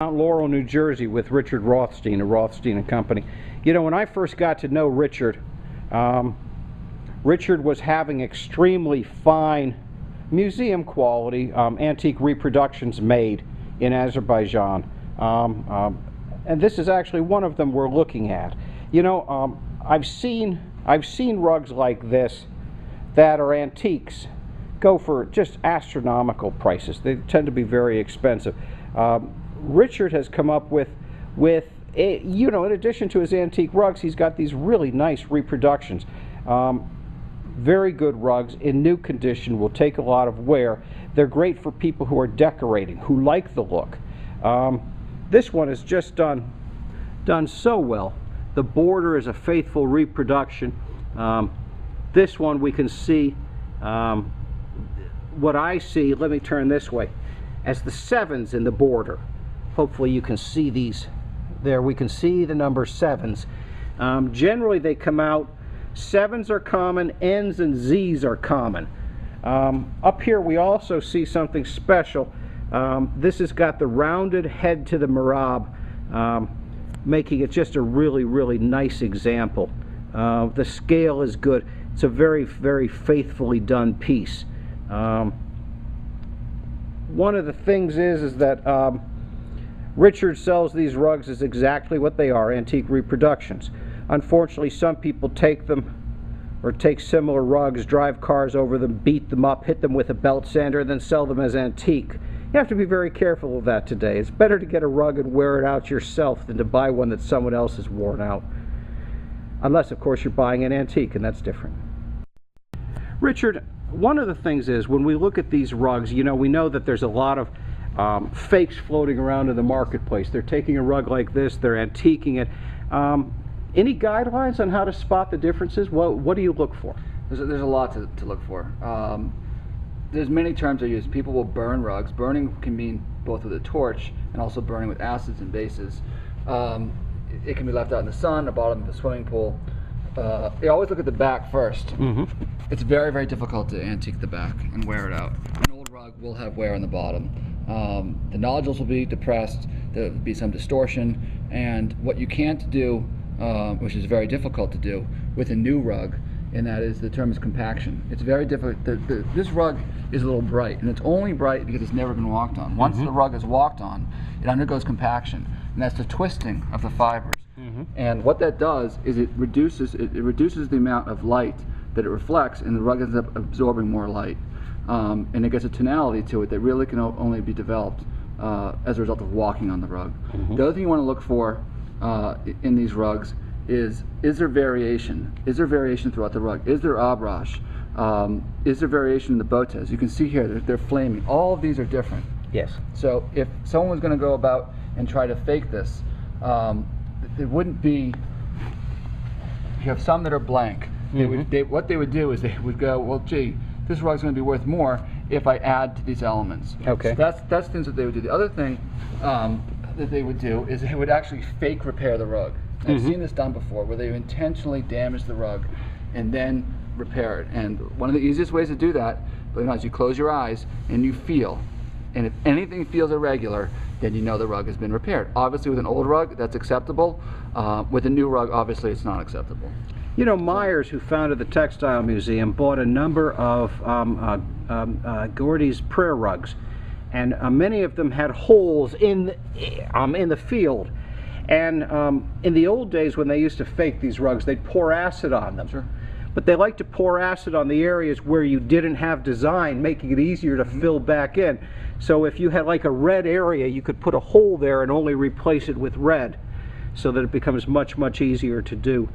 Mount Laurel, New Jersey with Richard Rothstein of Rothstein & Company. You know, when I first got to know Richard, Richard was having extremely fine museum quality antique reproductions made in Azerbaijan. And this is actually one of them we're looking at. You know, I've seen rugs like this that are antiques go for just astronomical prices. They tend to be very expensive. Richard has come up with you know, in addition to his antique rugs, he's got these really nice reproductions. Very good rugs in new condition, will take a lot of wear. They're great for people who are decorating, who like the look. This one is just done so well. The border is a faithful reproduction. This one we can see, what I see, let me turn this way, as the 7s in the border. Hopefully you can see these. There we can see the number 7s. Generally they come out, 7s are common, N's and Z's are common. Up here we also see something special. This has got the rounded head to the Marab, making it just a really, really nice example. The scale is good. It's a very, very faithfully done piece. One of the things is that Richard sells these rugs as exactly what they are, antique reproductions. Unfortunately, some people take them, or take similar rugs, drive cars over them, beat them up, hit them with a belt sander, and then sell them as antique. You have to be very careful of that today. It's better to get a rug and wear it out yourself than to buy one that someone else has worn out. Unless, of course, you're buying an antique, and that's different. Richard, one of the things is, when we look at these rugs, you know, we know that there's a lot of fakes floating around in the marketplace. They're taking a rug like this, they're antiquing it. Any guidelines on how to spot the differences? What do you look for? There's a lot to look for. There's many terms I use. People will burn rugs. Burning can mean both with a torch and also burning with acids and bases. It can be left out in the sun, the bottom of the swimming pool. You always look at the back first. It's very, very difficult to antique the back and wear it out. An old rug will have wear on the bottom. The nodules will be depressed, there'll be some distortion, and what you can't do, which is very difficult to do with a new rug, and that is, the term is compaction. It's very difficult. This rug is a little bright, and it's only bright because it's never been walked on. Once the rug is walked on, it undergoes compaction, and that's the twisting of the fibers. And what that does is it reduces the amount of light that it reflects, and the rug ends up absorbing more light. And it gets a tonality to it that really can only be developed as a result of walking on the rug. The other thing you want to look for in these rugs is there variation? Is there variation throughout the rug? Is there abrash? Is there variation in the botes? You can see here, they're flaming. All of these are different. Yes. So if someone was going to go about and try to fake this, it wouldn't be, you have some that are blank. What they would do is they would go, well, gee, this rug's going to be worth more if I add to these elements. Okay. So that's things that they would do. The other thing that they would do is they would actually fake repair the rug. I've seen this done before, where they intentionally damage the rug and then repair it. And one of the easiest ways to do that, believe it or not, is you close your eyes and you feel. And if anything feels irregular, then you know the rug has been repaired. Obviously, with an old rug, that's acceptable. With a new rug, obviously, it's not acceptable. You know, Myers, who founded the Textile Museum, bought a number of Gordy's prayer rugs, and many of them had holes in the field. And in the old days, when they used to fake these rugs, they'd pour acid on them. Sure. But they like to pour acid on the areas where you didn't have design, making it easier to fill back in. So if you had like a red area, you could put a hole there and only replace it with red, so that it becomes much, much easier to do.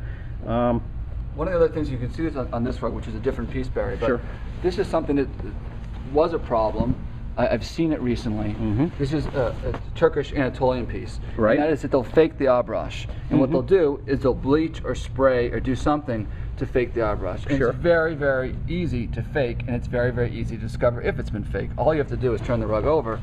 One of the other things you can see is on this rug, which is a different piece, Barry, but this is something that was a problem. I've seen it recently. This is a Turkish Anatolian piece. Right. And that is that they'll fake the abrash. And what they'll do is they'll bleach or spray or do something to fake the abrash. And it's very, very easy to fake, and it's very, very easy to discover if it's been faked. All you have to do is turn the rug over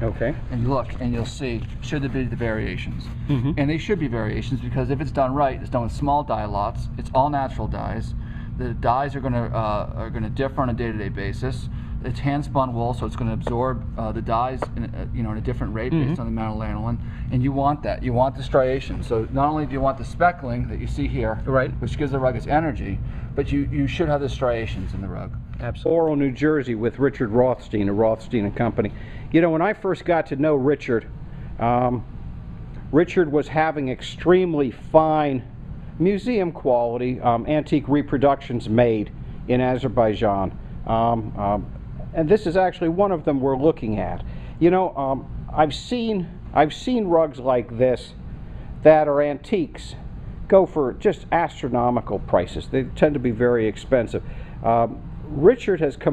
and look, and you'll see, should there be the variations. And they should be variations, because if it's done right, it's done with small dye lots, it's all natural dyes. The dyes are going to differ on a day-to-day basis. It's hand spun wool, so it's going to absorb the dyes in a different rate based on the amount of lanolin, and you want that. You want the striation. So not only do you want the speckling that you see here, Right. which gives the rug its energy, but you should have the striations in the rug. Absolutely. Laurel, New Jersey, with Richard Rothstein of Rothstein and Company. You know, when I first got to know Richard, Richard was having extremely fine museum quality antique reproductions made in Azerbaijan. And this is actually one of them we're looking at. You know, I've seen rugs like this that are antiques go for just astronomical prices. They tend to be very expensive. Richard has come